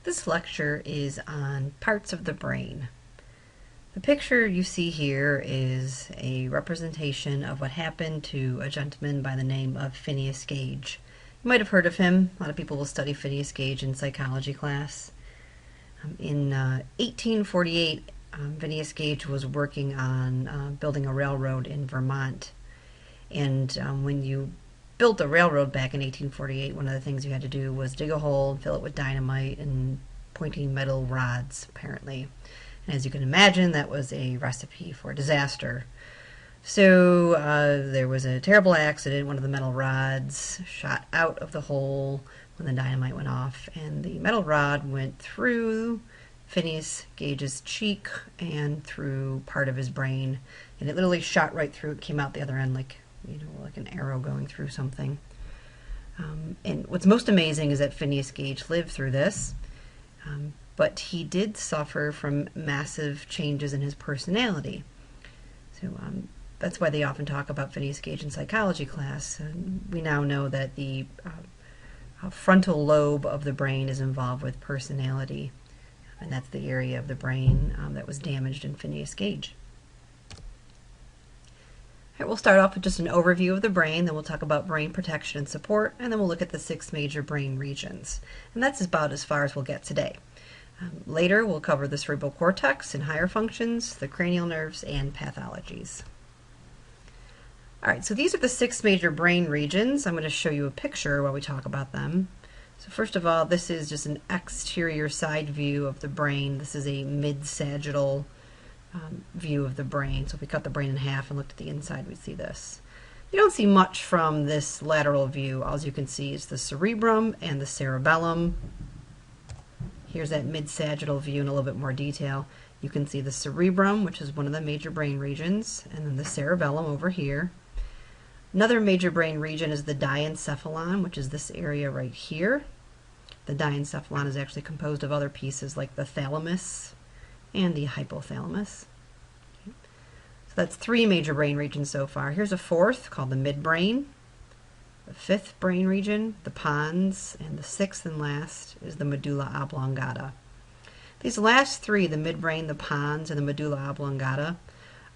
This lecture is on parts of the brain. The picture you see here is a representation of what happened to a gentleman by the name of Phineas Gage. You might have heard of him. A lot of people will study Phineas Gage in psychology class. In 1848, Phineas Gage was working on building a railroad in Vermont. And when you built a railroad back in 1848, one of the things you had to do was dig a hole and fill it with dynamite and pointing metal rods, apparently. And as you can imagine, that was a recipe for disaster. So there was a terrible accident. One of the metal rods shot out of the hole when the dynamite went off, and the metal rod went through Phineas Gage's cheek and through part of his brain, and it literally shot right through. It came out the other end like an arrow going through something. And what's most amazing is that Phineas Gage lived through this, but he did suffer from massive changes in his personality. So that's why they often talk about Phineas Gage in psychology class. We now know that the frontal lobe of the brain is involved with personality, and that's the area of the brain that was damaged in Phineas Gage. We'll start off with just an overview of the brain, then we'll talk about brain protection and support, and then we'll look at the 6 major brain regions. And that's about as far as we'll get today. Later, we'll cover the cerebral cortex and higher functions, the cranial nerves, and pathologies. All right, so these are the 6 major brain regions. I'm going to show you a picture while we talk about them. So first of all, this is just an exterior side view of the brain. This is a mid-sagittal view of the brain. So if we cut the brain in half and looked at the inside, we'd see this. You don't see much from this lateral view. All you can see is the cerebrum and the cerebellum. Here's that mid-sagittal view in a little bit more detail. You can see the cerebrum, which is one of the major brain regions, and then the cerebellum over here. Another major brain region is the diencephalon, which is this area right here. The diencephalon is actually composed of other pieces like the thalamus and the hypothalamus. Okay. So that's 3 major brain regions so far. Here's a 4th called the midbrain, the 5th brain region, the pons, and the 6th and last is the medulla oblongata. These last 3, the midbrain, the pons, and the medulla oblongata,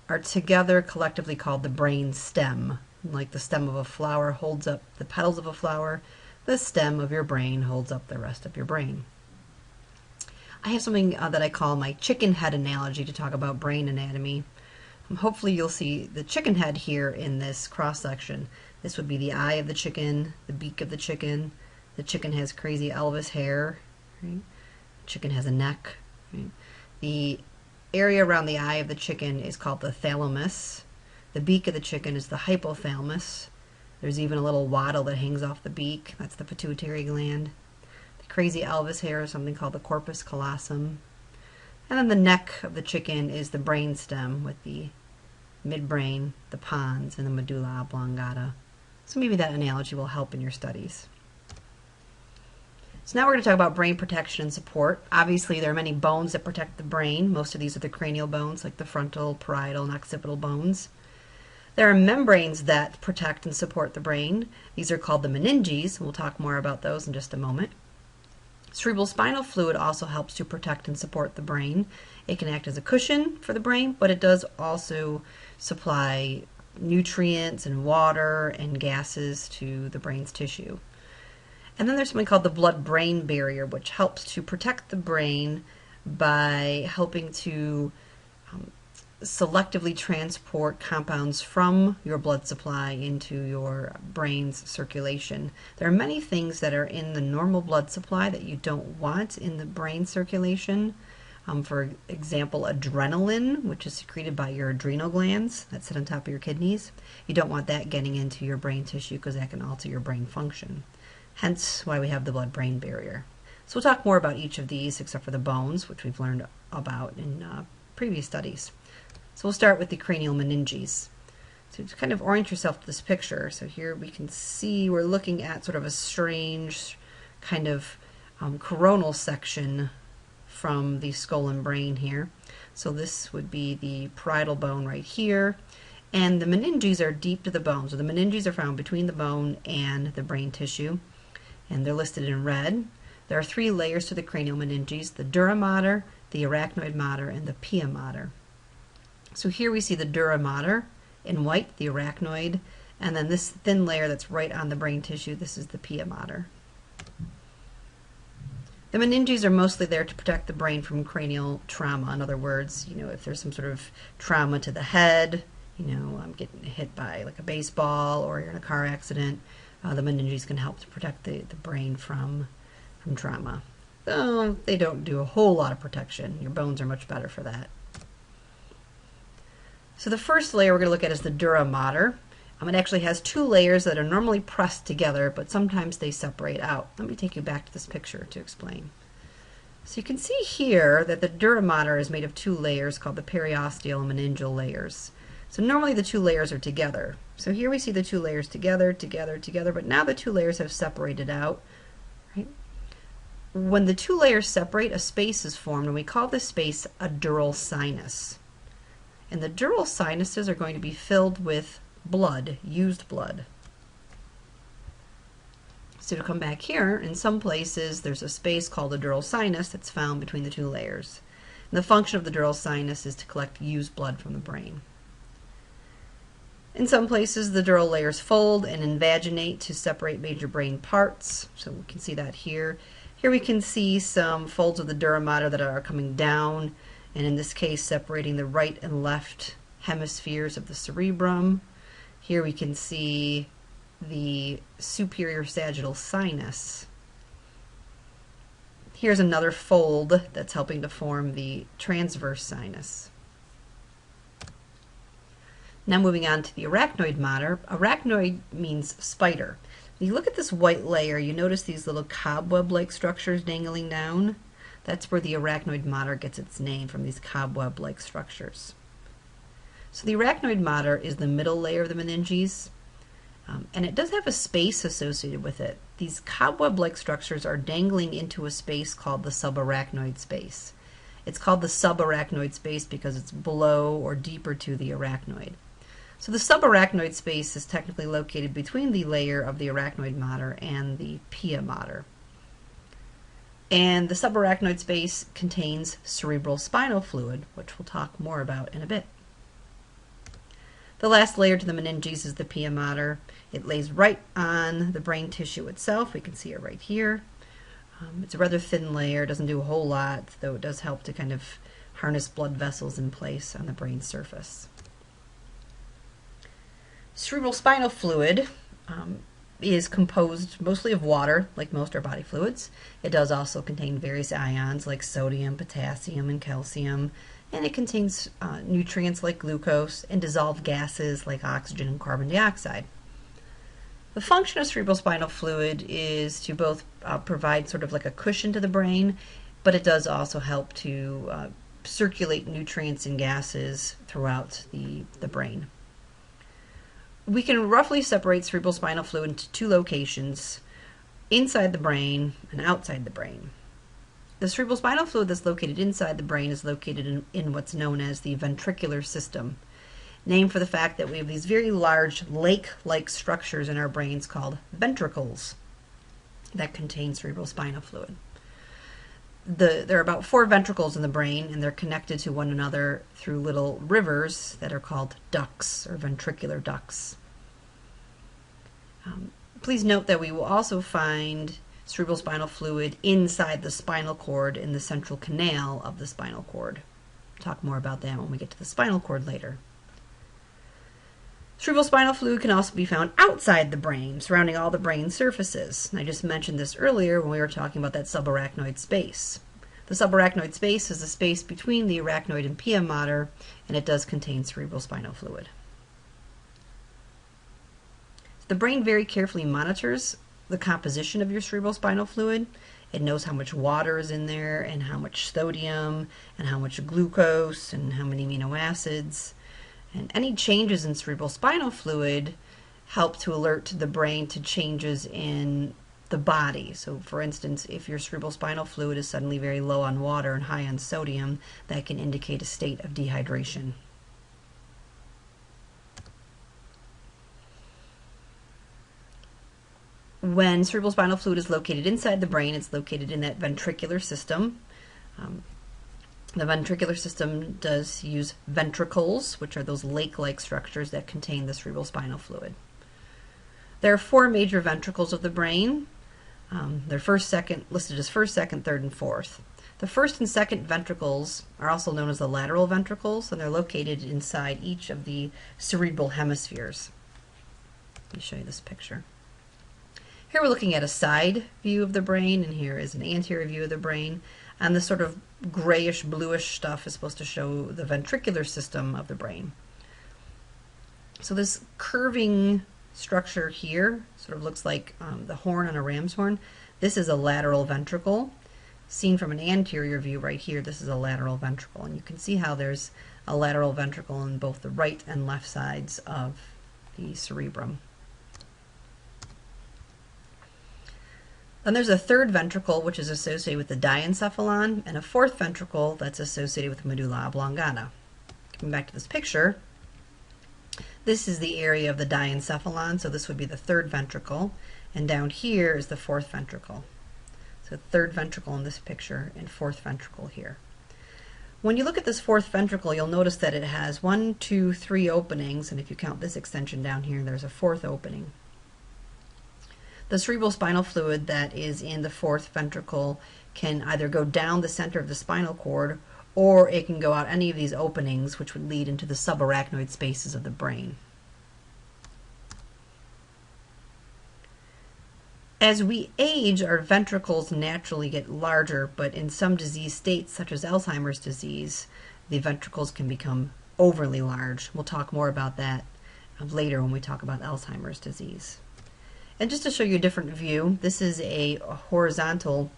are together collectively called the brain stem. Like the stem of a flower holds up the petals of a flower, the stem of your brain holds up the rest of your brain. I have something that I call my chicken head analogy to talk about brain anatomy. Hopefully you'll see the chicken head here in this cross section. This would be the eye of the chicken, the beak of the chicken. The chicken has crazy Elvis hair. Right? The chicken has a neck. Right? The area around the eye of the chicken is called the thalamus. The beak of the chicken is the hypothalamus. There's even a little wattle that hangs off the beak. That's the pituitary gland. Crazy Elvis hair is something called the corpus callosum. And then the neck of the chicken is the brainstem with the midbrain, the pons, and the medulla oblongata. So maybe that analogy will help in your studies. So now we're going to talk about brain protection and support. Obviously there are many bones that protect the brain. Most of these are the cranial bones like the frontal, parietal, and occipital bones. There are membranes that protect and support the brain. These are called the meninges. We'll talk more about those in just a moment. Cerebral spinal fluid also helps to protect and support the brain. It can act as a cushion for the brain, but it does also supply nutrients and water and gases to the brain's tissue. And then there's something called the blood-brain barrier, which helps to protect the brain by helping to selectively transport compounds from your blood supply into your brain's circulation. There are many things that are in the normal blood supply that you don't want in the brain circulation. For example, adrenaline, which is secreted by your adrenal glands that sit on top of your kidneys. You don't want that getting into your brain tissue because that can alter your brain function. Hence why we have the blood-brain barrier. So we'll talk more about each of these except for the bones, which we've learned about in previous studies. So we'll start with the cranial meninges. So to kind of orient yourself to this picture, so here we can see we're looking at sort of a strange kind of coronal section from the skull and brain here. So this would be the parietal bone right here, and the meninges are deep to the bone. So the meninges are found between the bone and the brain tissue, and they're listed in red. There are 3 layers to the cranial meninges: the dura mater, the arachnoid mater, and the pia mater. So here we see the dura mater in white, the arachnoid, and then this thin layer that's right on the brain tissue, this is the pia mater. The meninges are mostly there to protect the brain from cranial trauma. In other words, if there's some sort of trauma to the head, getting hit by like a baseball or you're in a car accident, the meninges can help to protect the brain from trauma. Though they don't do a whole lot of protection. Your bones are much better for that. So the first layer we're going to look at is the dura mater. It actually has 2 layers that are normally pressed together, but sometimes they separate out. Let me take you back to this picture to explain. So you can see here that the dura mater is made of 2 layers called the periosteal and meningeal layers. So normally the 2 layers are together. So here we see the 2 layers together, but now the 2 layers have separated out. Right? When the 2 layers separate, a space is formed, and we call this space a dural sinus. And the dural sinuses are going to be filled with blood, used blood. So to come back here, in some places there's a space called a dural sinus that's found between the 2 layers. And the function of the dural sinus is to collect used blood from the brain. In some places the dural layers fold and invaginate to separate major brain parts. So we can see that here. Here we can see some folds of the dura mater that are coming down, and in this case separating the right and left hemispheres of the cerebrum. Here we can see the superior sagittal sinus. Here's another fold that's helping to form the transverse sinus. Now moving on to the arachnoid mater. Arachnoid means spider. When you look at this white layer, you notice these little cobweb-like structures dangling down. That's where the arachnoid mater gets its name, from these cobweb-like structures. So the arachnoid mater is the middle layer of the meninges, and it does have a space associated with it. These cobweb-like structures are dangling into a space called the subarachnoid space. It's called the subarachnoid space because it's below or deeper to the arachnoid. So the subarachnoid space is technically located between the layer of the arachnoid mater and the pia mater. And the subarachnoid space contains cerebral spinal fluid, which we'll talk more about in a bit. The last layer to the meninges is the pia mater. It lays right on the brain tissue itself. We can see it right here. It's a rather thin layer, doesn't do a whole lot, though it does help to kind of harness blood vessels in place on the brain surface. Cerebral spinal fluid is composed mostly of water, like most of our body fluids. It does also contain various ions like sodium, potassium, and calcium, and it contains nutrients like glucose and dissolved gases like oxygen and carbon dioxide. The function of cerebral spinal fluid is to both provide sort of like a cushion to the brain, but it does also help to circulate nutrients and gases throughout the brain. We can roughly separate cerebral spinal fluid into 2 locations, inside the brain and outside the brain. The cerebral spinal fluid that's located inside the brain is located in what's known as the ventricular system, named for the fact that we have these very large lake-like structures in our brains called ventricles that contain cerebral spinal fluid. There are about 4 ventricles in the brain, and they're connected to one another through little rivers that are called ducts or ventricular ducts. Please note that we will also find cerebral spinal fluid inside the spinal cord in the central canal of the spinal cord. We'll talk more about that when we get to the spinal cord later. Cerebral spinal fluid can also be found outside the brain, surrounding all the brain surfaces. And I just mentioned this earlier when we were talking about that subarachnoid space. The subarachnoid space is the space between the arachnoid and pia mater, and it does contain cerebral spinal fluid. The brain very carefully monitors the composition of your cerebral spinal fluid. It knows how much water is in there and how much sodium and how much glucose and how many amino acids. And any changes in cerebral spinal fluid help to alert the brain to changes in the body. So for instance, if your cerebral spinal fluid is suddenly very low on water and high on sodium, that can indicate a state of dehydration. When cerebrospinal fluid is located inside the brain, it's located in that ventricular system. The ventricular system does use ventricles, which are those lake-like structures that contain the cerebrospinal fluid. There are 4 major ventricles of the brain. They're listed as first, second, third, and fourth. The first and second ventricles are also known as the lateral ventricles, and they're located inside each of the cerebral hemispheres. Let me show you this picture. Here we're looking at a side view of the brain, and here is an anterior view of the brain. And this sort of grayish, bluish stuff is supposed to show the ventricular system of the brain. So this curving structure here sort of looks like the horn on a ram's horn. This is a lateral ventricle. Seen from an anterior view right here, this is a lateral ventricle. And you can see how there's a lateral ventricle on both the right and left sides of the cerebrum. Then there's a third ventricle, which is associated with the diencephalon, and a fourth ventricle that's associated with medulla oblongata. Coming back to this picture, this is the area of the diencephalon, so this would be the third ventricle, and down here is the fourth ventricle. So third ventricle in this picture and fourth ventricle here. When you look at this fourth ventricle, you'll notice that it has 1, 2, 3 openings, and if you count this extension down here, there's a fourth opening. The cerebrospinal fluid that is in the fourth ventricle can either go down the center of the spinal cord, or it can go out any of these openings, which would lead into the subarachnoid spaces of the brain. As we age, our ventricles naturally get larger, but in some disease states, such as Alzheimer's disease, the ventricles can become overly large. We'll talk more about that later when we talk about Alzheimer's disease. And just to show you a different view, this is a horizontal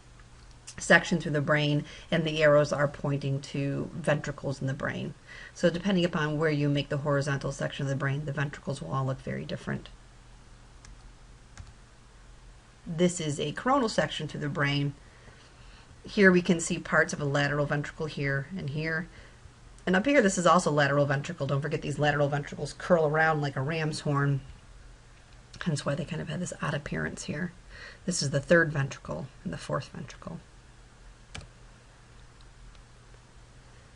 section through the brain, and the arrows are pointing to ventricles in the brain. So depending upon where you make the horizontal section of the brain, the ventricles will all look very different. This is a coronal section through the brain. Here we can see parts of a lateral ventricle here and here. And up here, this is also lateral ventricle. Don't forget these lateral ventricles curl around like a ram's horn. Hence why they kind of have this odd appearance here. This is the third ventricle and the fourth ventricle.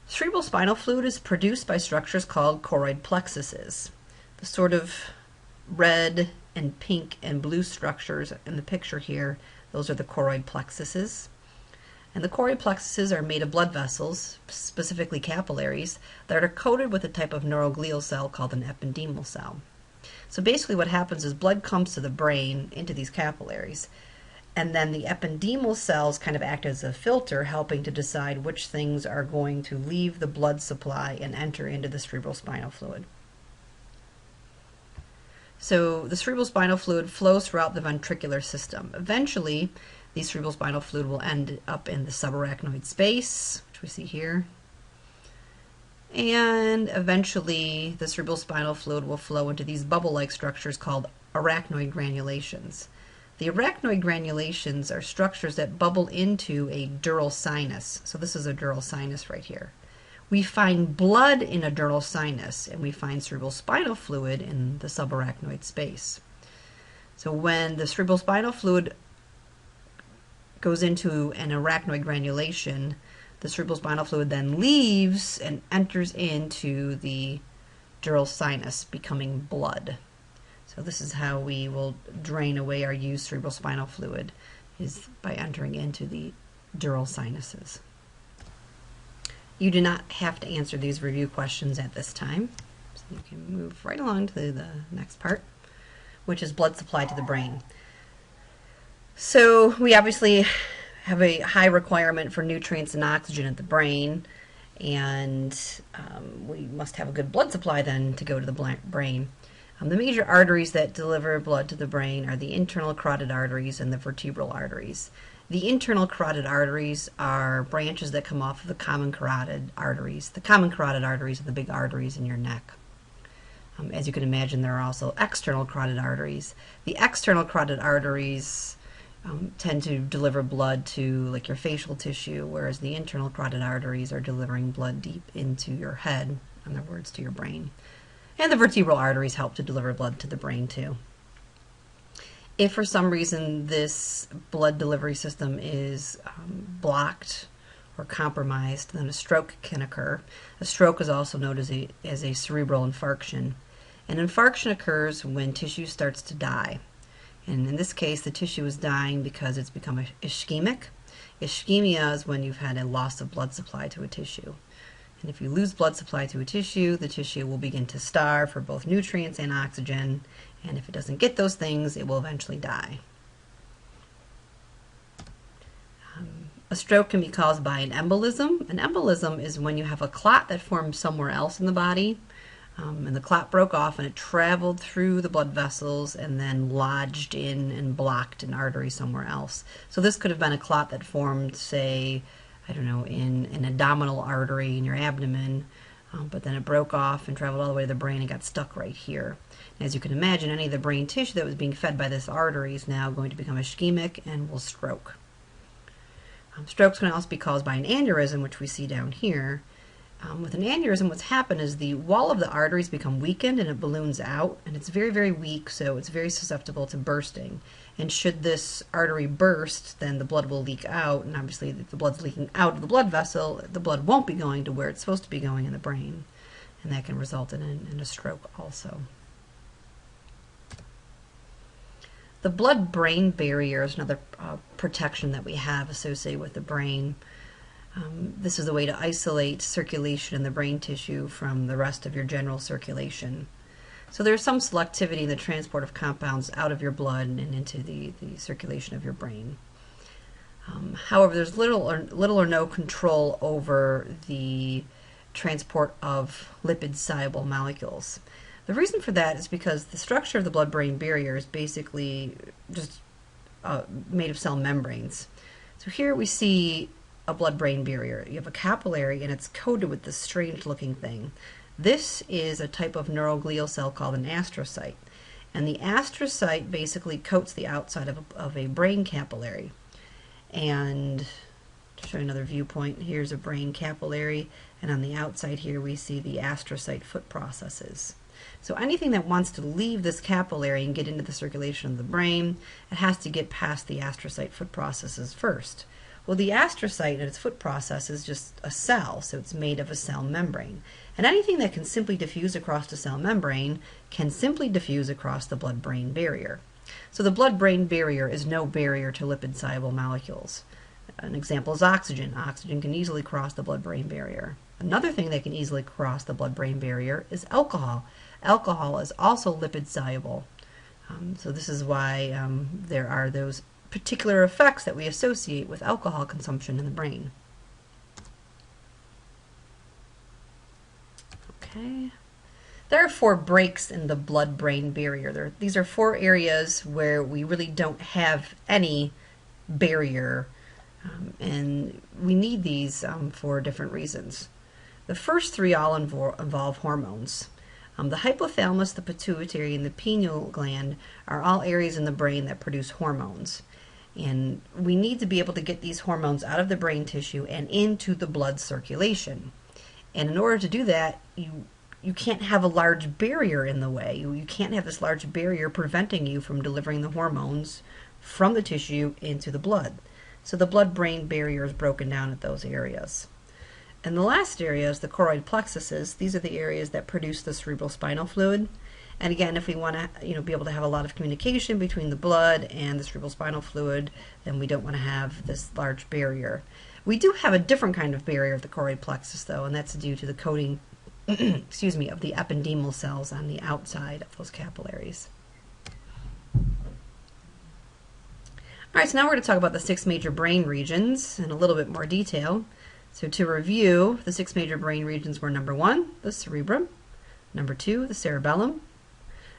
Cerebrospinal fluid is produced by structures called choroid plexuses. The sort of red and pink and blue structures in the picture here, those are the choroid plexuses. And the choroid plexuses are made of blood vessels, specifically capillaries, that are coated with a type of neuroglial cell called an ependymal cell. So basically what happens is blood comes to the brain into these capillaries, and then the ependymal cells kind of act as a filter, helping to decide which things are going to leave the blood supply and enter into the cerebrospinal fluid. So the cerebrospinal fluid flows throughout the ventricular system. Eventually, the cerebrospinal fluid will end up in the subarachnoid space, which we see here. And eventually, the cerebrospinal fluid will flow into these bubble-like structures called arachnoid granulations. The arachnoid granulations are structures that bubble into a dural sinus. So this is a dural sinus right here. We find blood in a dural sinus, and we find cerebrospinal fluid in the subarachnoid space. So when the cerebrospinal fluid goes into an arachnoid granulation, the cerebrospinal fluid then leaves and enters into the dural sinus, becoming blood. So this is how we will drain away our used cerebrospinal fluid, is by entering into the dural sinuses. You do not have to answer these review questions at this time, so you can move right along to the next part, which is blood supply to the brain. So we obviously have a high requirement for nutrients and oxygen at the brain, and we must have a good blood supply then to go to the brain. The major arteries that deliver blood to the brain are the internal carotid arteries and the vertebral arteries. The internal carotid arteries are branches that come off of the common carotid arteries. The common carotid arteries are the big arteries in your neck. As you can imagine, there are also external carotid arteries. The external carotid arteries tend to deliver blood to like your facial tissue, whereas the internal carotid arteries are delivering blood deep into your head, in other words, to your brain. And the vertebral arteries help to deliver blood to the brain too. If for some reason this blood delivery system is blocked or compromised, then a stroke can occur. A stroke is also known as a cerebral infarction. An infarction occurs when tissue starts to die. And in this case, the tissue is dying because it's become ischemic. Ischemia is when you've had a loss of blood supply to a tissue. And if you lose blood supply to a tissue, the tissue will begin to starve for both nutrients and oxygen. And if it doesn't get those things, it will eventually die. A stroke can be caused by an embolism. An embolism is when you have a clot that forms somewhere else in the body, and the clot broke off and it traveled through the blood vessels and then lodged in and blocked an artery somewhere else. So this could have been a clot that formed, say, I don't know, in an abdominal artery in your abdomen, but then it broke off and traveled all the way to the brain and got stuck right here. And as you can imagine, any of the brain tissue that was being fed by this artery is now going to become ischemic and will stroke. Strokes can also be caused by an aneurysm, which we see down here. With an aneurysm, what's happened is the wall of the arteries become weakened and it balloons out, and it's very, very weak, so it's very susceptible to bursting. And should this artery burst, then the blood will leak out, and obviously if the blood's leaking out of the blood vessel, the blood won't be going to where it's supposed to be going in the brain, and that can result in a stroke also. The blood-brain barrier is another protection that we have associated with the brain. This is a way to isolate circulation in the brain tissue from the rest of your general circulation. So there's some selectivity in the transport of compounds out of your blood and into the circulation of your brain. However, there's little or no control over the transport of lipid-soluble molecules. The reason for that is because the structure of the blood-brain barrier is basically just made of cell membranes. So here we see a blood-brain barrier. You have a capillary and it's coated with this strange-looking thing. This is a type of neuroglial cell called an astrocyte. And the astrocyte basically coats the outside of a brain capillary. And to show you another viewpoint, here's a brain capillary, and on the outside here we see the astrocyte foot processes. So anything that wants to leave this capillary and get into the circulation of the brain, it has to get past the astrocyte foot processes first. Well, the astrocyte and its foot process is just a cell, so it's made of a cell membrane. And anything that can simply diffuse across the cell membrane can simply diffuse across the blood-brain barrier. So the blood-brain barrier is no barrier to lipid-soluble molecules. An example is oxygen. Oxygen can easily cross the blood-brain barrier. Another thing that can easily cross the blood-brain barrier is alcohol. Alcohol is also lipid-soluble. So this is why there are those particular effects that we associate with alcohol consumption in the brain. Okay. There are 4 breaks in the blood-brain barrier. These are 4 areas where we really don't have any barrier, and we need these for different reasons. The first 3 all involve hormones. The hypothalamus, the pituitary, and the pineal gland are all areas in the brain that produce hormones. And we need to be able to get these hormones out of the brain tissue and into the blood circulation. And in order to do that, you can't have a large barrier in the way. You can't have this large barrier preventing you from delivering the hormones from the tissue into the blood. So the blood-brain barrier is broken down at those areas. And the last area is the choroid plexuses. These are the areas that produce the cerebral spinal fluid. And again, if we want to be able to have a lot of communication between the blood and the cerebral spinal fluid, then we don't want to have this large barrier. We do have a different kind of barrier at the choroid plexus, though, and that's due to the coating excuse me, of the ependymal cells on the outside of those capillaries. All right, so now we're going to talk about the 6 major brain regions in a little bit more detail. So to review, the 6 major brain regions were number 1, the cerebrum, number 2, the cerebellum,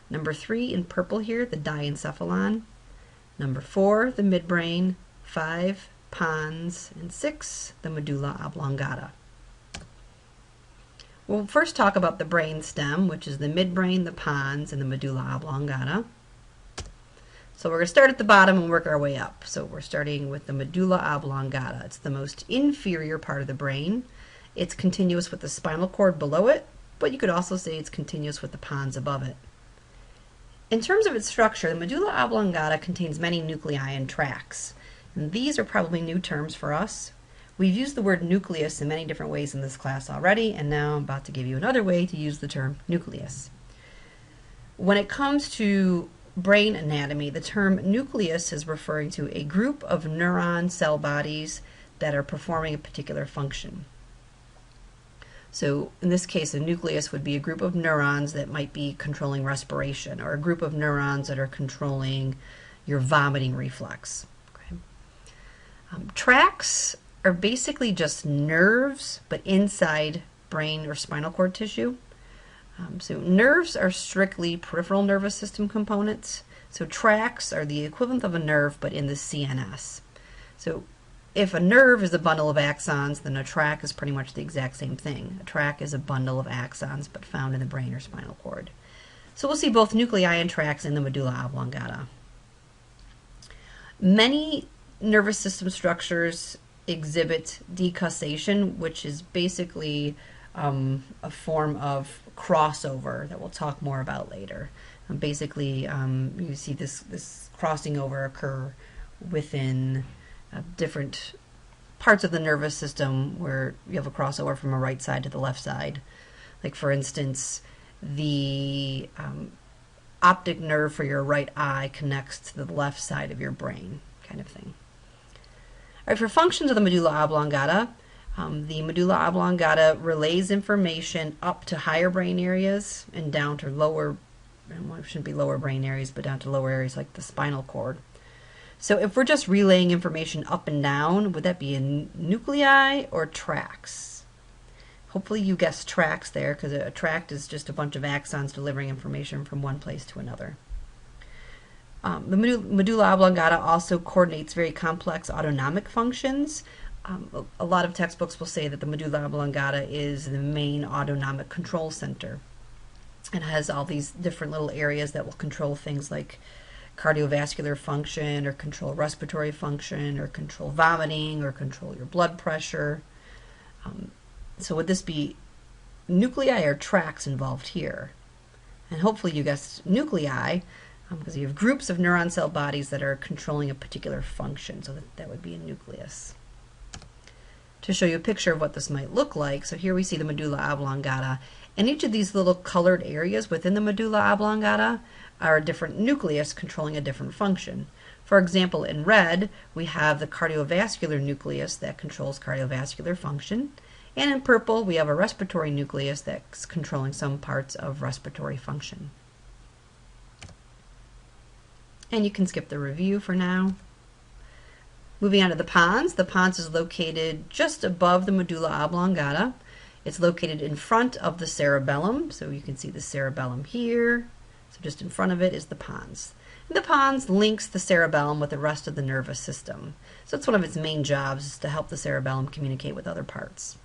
number 3 in purple here, the diencephalon, number 4, the midbrain, 5, pons, and 6, the medulla oblongata. We'll first talk about the brainstem, which is the midbrain, the pons, and the medulla oblongata. So we're going to start at the bottom and work our way up. So we're starting with the medulla oblongata. It's the most inferior part of the brain. It's continuous with the spinal cord below it, but you could also say it's continuous with the pons above it. In terms of its structure, the medulla oblongata contains many nuclei and tracts. And these are probably new terms for us. We've used the word nucleus in many different ways in this class already, and now I'm about to give you another way to use the term nucleus. When it comes to brain anatomy, the term nucleus is referring to a group of neuron cell bodies that are performing a particular function. So in this case, a nucleus would be a group of neurons that might be controlling respiration, or a group of neurons that are controlling your vomiting reflex. Okay. Tracts are basically just nerves, but inside brain or spinal cord tissue. So nerves are strictly peripheral nervous system components. So tracts are the equivalent of a nerve, but in the CNS. So if a nerve is a bundle of axons, then a tract is pretty much the exact same thing. A tract is a bundle of axons, but found in the brain or spinal cord. So we'll see both nuclei and tracts in the medulla oblongata. Many nervous system structures exhibit decussation, which is basically a form of crossover that we'll talk more about later. Basically, you see this crossing over occur within different parts of the nervous system where you have a crossover from a right side to the left side. Like, for instance, the optic nerve for your right eye connects to the left side of your brain, kind of thing. All right, for functions of the medulla oblongata, the medulla oblongata relays information up to higher brain areas and down to lower, well, it shouldn't be lower brain areas, but down to lower areas like the spinal cord. So if we're just relaying information up and down, would that be in nuclei or tracts? Hopefully you guessed tracts there, because a tract is just a bunch of axons delivering information from one place to another. The medulla oblongata also coordinates very complex autonomic functions. A lot of textbooks will say that the medulla oblongata is the main autonomic control center. It has all these different little areas that will control things like cardiovascular function, or control respiratory function, or control vomiting, or control your blood pressure. So would this be nuclei or tracts involved here? And hopefully you guessed nuclei, because you have groups of neuron cell bodies that are controlling a particular function, so that would be a nucleus. To show you a picture of what this might look like, so here we see the medulla oblongata, and each of these little colored areas within the medulla oblongata are a different nucleus controlling a different function. For example, in red, we have the cardiovascular nucleus that controls cardiovascular function, and in purple, we have a respiratory nucleus that's controlling some parts of respiratory function. And you can skip the review for now. Moving on to the pons. The pons is located just above the medulla oblongata. It's located in front of the cerebellum, so you can see the cerebellum here. So just in front of it is the pons. And the pons links the cerebellum with the rest of the nervous system. So it's one of its main jobs, is to help the cerebellum communicate with other parts.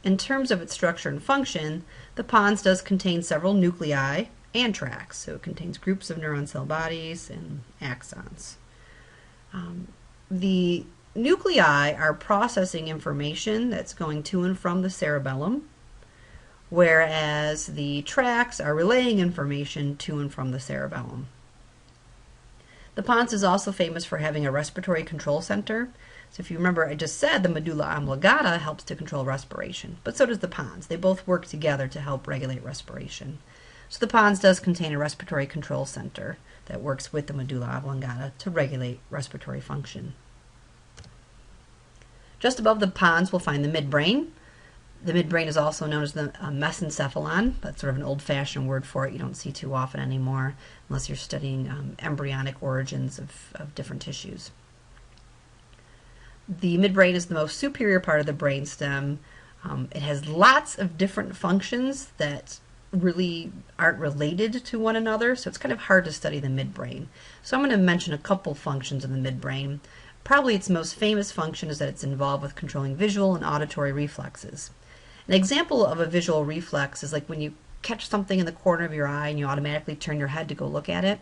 In terms of its structure and function, the pons does contain several nuclei and tracts. So it contains groups of neuron cell bodies and axons. The nuclei are processing information that's going to and from the cerebellum, whereas the tracts are relaying information to and from the cerebellum. The pons is also famous for having a respiratory control center. So if you remember, I just said the medulla oblongata helps to control respiration, but so does the pons. They both work together to help regulate respiration. So the pons does contain a respiratory control center that works with the medulla oblongata to regulate respiratory function. Just above the pons, we'll find the midbrain. The midbrain is also known as the mesencephalon. That's sort of an old-fashioned word for it. You don't see too often anymore unless you're studying embryonic origins of different tissues. The midbrain is the most superior part of the brainstem. It has lots of different functions that really aren't related to one another, so it's kind of hard to study the midbrain. So I'm going to mention a couple functions of the midbrain. Probably its most famous function is that it's involved with controlling visual and auditory reflexes. An example of a visual reflex is like when you catch something in the corner of your eye and you automatically turn your head to go look at it.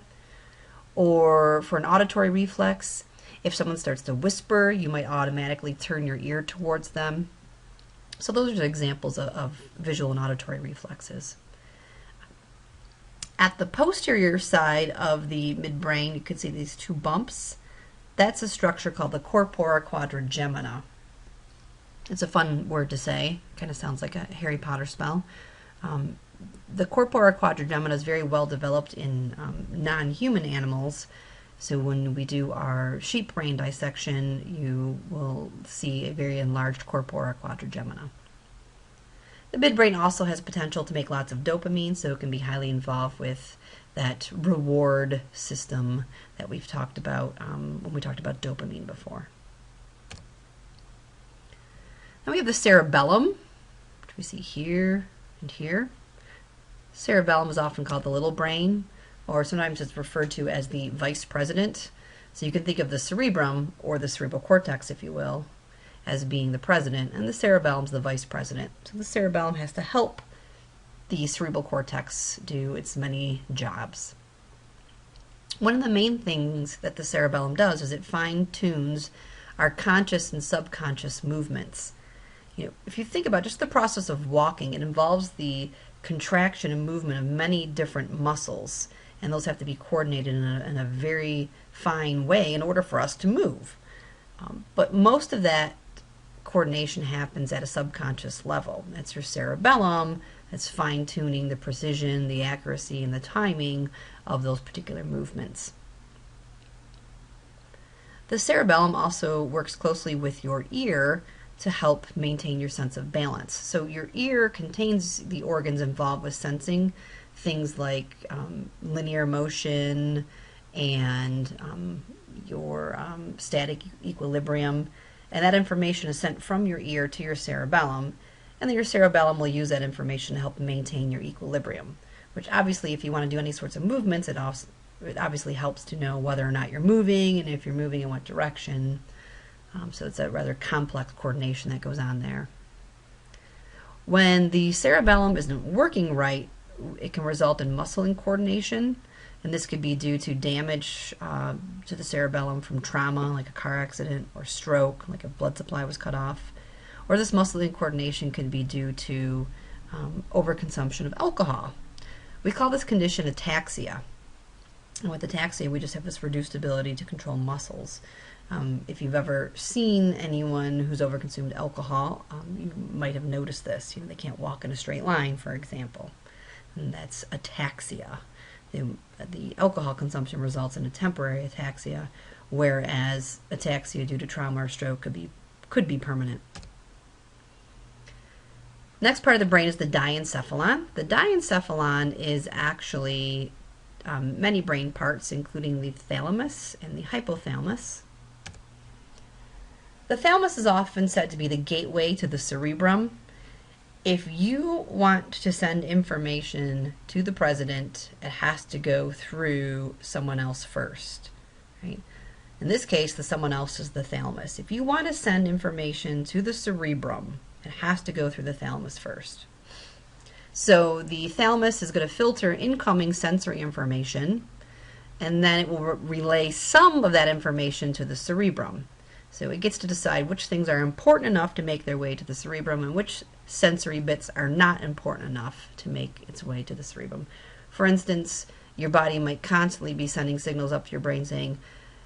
Or for an auditory reflex, if someone starts to whisper, you might automatically turn your ear towards them. So those are examples of visual and auditory reflexes. At the posterior side of the midbrain, you can see these two bumps. That's a structure called the corpora quadrigemina. It's a fun word to say. Kind of sounds like a Harry Potter spell. The corpora quadrigemina is very well developed in non-human animals. So when we do our sheep brain dissection, you will see a very enlarged corpora quadrigemina. The midbrain also has potential to make lots of dopamine, so it can be highly involved with that reward system that we've talked about when we talked about dopamine before. Now we have the cerebellum, which we see here and here. Cerebellum is often called the little brain, or sometimes it's referred to as the vice president. So you can think of the cerebrum, or the cerebral cortex, if you will, as being the president, and the cerebellum is the vice president. So the cerebellum has to help the cerebral cortex do its many jobs. One of the main things that the cerebellum does is it fine-tunes our conscious and subconscious movements. If you think about just the process of walking, it involves the contraction and movement of many different muscles, and those have to be coordinated in a very fine way in order for us to move. But most of that coordination happens at a subconscious level. That's your cerebellum. That's fine-tuning the precision, the accuracy, and the timing of those particular movements. The cerebellum also works closely with your ear to help maintain your sense of balance. So your ear contains the organs involved with sensing things like linear motion and your static equilibrium. And that information is sent from your ear to your cerebellum, and then your cerebellum will use that information to help maintain your equilibrium, which obviously if you want to do any sorts of movements, it obviously helps to know whether or not you're moving and if you're moving in what direction. So it's a rather complex coordination that goes on there. When the cerebellum isn't working right, it can result in muscle incoordination, and this could be due to damage to the cerebellum from trauma, like a car accident, or stroke, like a blood supply was cut off. Or this muscle incoordination could be due to overconsumption of alcohol. We call this condition ataxia. And with ataxia, we just have this reduced ability to control muscles. If you've ever seen anyone who's overconsumed alcohol, you might have noticed this. They can't walk in a straight line, for example. And that's ataxia. The alcohol consumption results in a temporary ataxia, whereas ataxia due to trauma or stroke could be permanent. Next part of the brain is the diencephalon. The diencephalon is actually many brain parts, including the thalamus and the hypothalamus. The thalamus is often said to be the gateway to the cerebrum. If you want to send information to the president, it has to go through someone else first, right? In this case, the someone else is the thalamus. If you want to send information to the cerebrum, it has to go through the thalamus first. So the thalamus is going to filter incoming sensory information, and then it will relay some of that information to the cerebrum. So it gets to decide which things are important enough to make their way to the cerebrum and which sensory bits are not important enough to make its way to the cerebrum. For instance, your body might constantly be sending signals up to your brain saying,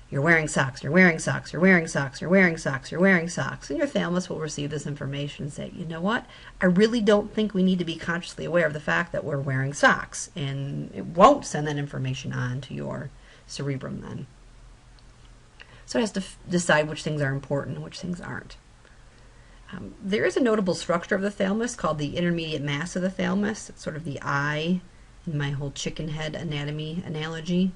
you're wearing socks, you're wearing socks, you're wearing socks, you're wearing socks, you're wearing socks. And your thalamus will receive this information and say, you know what? I really don't think we need to be consciously aware of the fact that we're wearing socks. And it won't send that information on to your cerebrum then. So it has to decide which things are important and which things aren't. There is a notable structure of the thalamus called the intermediate mass of the thalamus. It's sort of the eye in my whole chicken head anatomy analogy.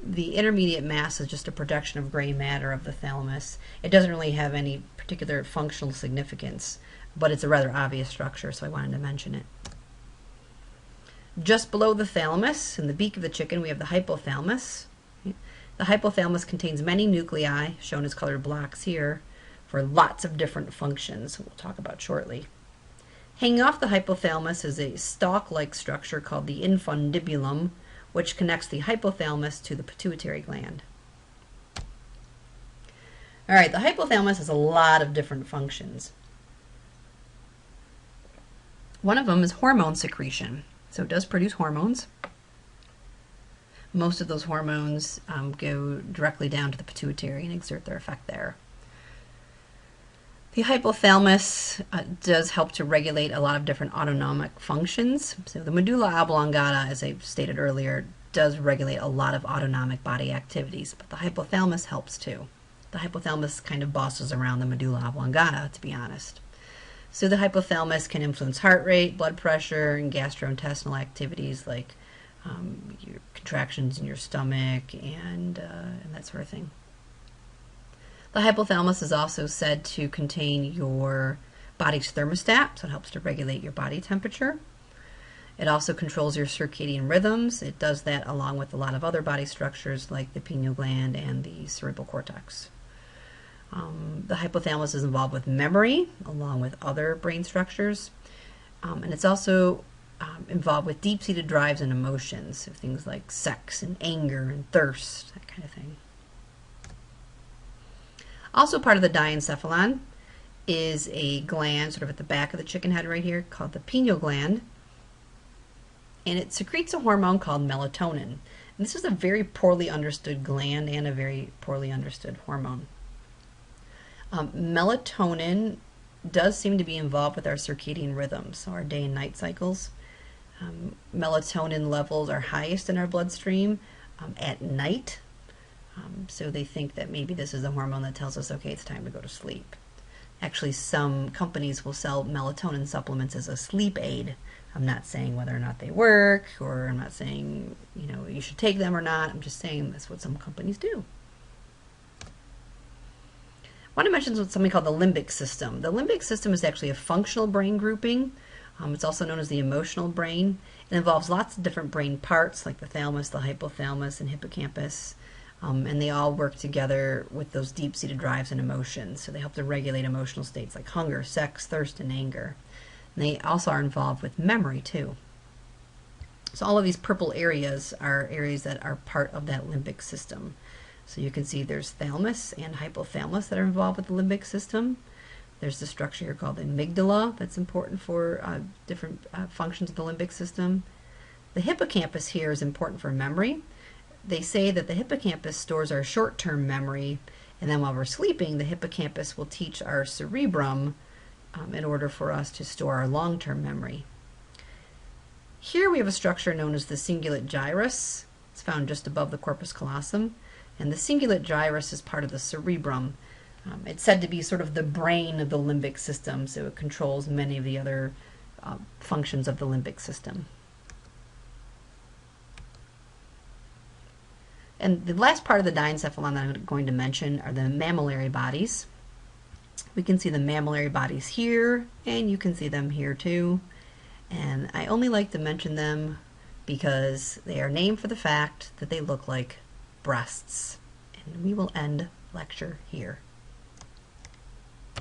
The intermediate mass is just a projection of gray matter of the thalamus. It doesn't really have any particular functional significance, but it's a rather obvious structure, so I wanted to mention it. Just below the thalamus, in the beak of the chicken, we have the hypothalamus. The hypothalamus contains many nuclei, shown as colored blocks here, for lots of different functions we'll talk about shortly. Hanging off the hypothalamus is a stalk-like structure called the infundibulum, which connects the hypothalamus to the pituitary gland. All right, the hypothalamus has a lot of different functions. One of them is hormone secretion. So it does produce hormones. Most of those hormones go directly down to the pituitary and exert their effect there. The hypothalamus does help to regulate a lot of different autonomic functions. So the medulla oblongata, as I stated earlier, does regulate a lot of autonomic body activities, but the hypothalamus helps too. The hypothalamus kind of bosses around the medulla oblongata, to be honest. So the hypothalamus can influence heart rate, blood pressure, and gastrointestinal activities like your contractions in your stomach and that sort of thing. The hypothalamus is also said to contain your body's thermostat, so it helps to regulate your body temperature. It also controls your circadian rhythms. It does that along with a lot of other body structures like the pineal gland and the cerebral cortex. The hypothalamus is involved with memory along with other brain structures. And it's also involved with deep-seated drives and emotions, so things like sex and anger and thirst, that kind of thing. Also part of the diencephalon is a gland sort of at the back of the chicken head right here called the pineal gland. And it secretes a hormone called melatonin. And this is a very poorly understood gland and a very poorly understood hormone. Melatonin does seem to be involved with our circadian rhythms, so our day and night cycles. Melatonin levels are highest in our bloodstream at night. So they think that maybe this is the hormone that tells us, okay, it's time to go to sleep. Actually, some companies will sell melatonin supplements as a sleep aid. I'm not saying whether or not they work, or I'm not saying, you should take them or not. I'm just saying that's what some companies do. I want to mention something called the limbic system. The limbic system is actually a functional brain grouping. It's also known as the emotional brain. It involves lots of different brain parts like the thalamus, the hypothalamus, and hippocampus. And they all work together with those deep-seated drives and emotions. So they help to regulate emotional states like hunger, sex, thirst, and anger. And they also are involved with memory too. So all of these purple areas are areas that are part of that limbic system. So you can see there's thalamus and hypothalamus that are involved with the limbic system. There's the structure here called the amygdala that's important for different functions of the limbic system. The hippocampus here is important for memory. They say that the hippocampus stores our short-term memory, and then while we're sleeping, the hippocampus will teach our cerebellum in order for us to store our long-term memory. Here we have a structure known as the cingulate gyrus. It's found just above the corpus callosum, and the cingulate gyrus is part of the cerebellum. It's said to be sort of the brain of the limbic system, so it controls many of the other functions of the limbic system. And the last part of the diencephalon that I'm going to mention are the mammillary bodies. We can see the mammillary bodies here, and you can see them here too. And I only like to mention them because they are named for the fact that they look like breasts. And we will end lecture here.